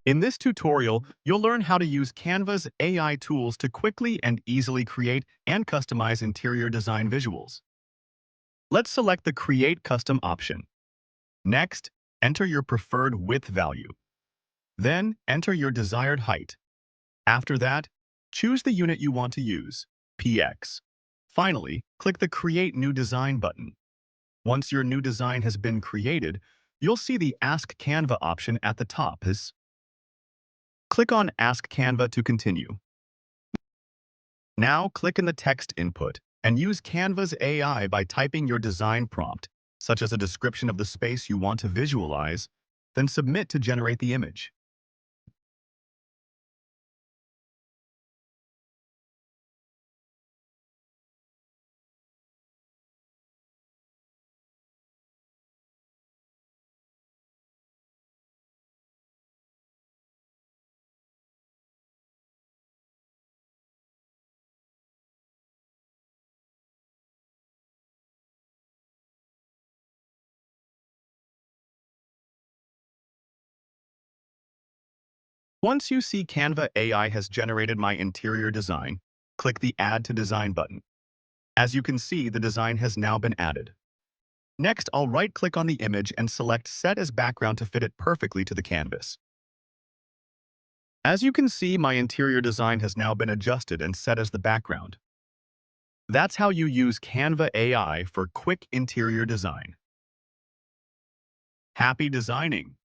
In this tutorial, you'll learn how to use Canva's AI tools to quickly and easily create and customize interior design visuals. Let's select the Create Custom option. Next, enter your preferred width value. Then, enter your desired height. After that, choose the unit you want to use, PX. Finally, click the Create New Design button. Once your new design has been created, you'll see the Ask Canva option at the top. Click on Ask Canva to continue. Now click in the text input and use Canva's AI by typing your design prompt, such as a description of the space you want to visualize, then submit to generate the image. Once you see Canva AI has generated my interior design, click the Add to Design button. As you can see, the design has now been added. Next, I'll right-click on the image and select Set as Background to fit it perfectly to the canvas. As you can see, my interior design has now been adjusted and set as the background. That's how you use Canva AI for quick interior design. Happy designing!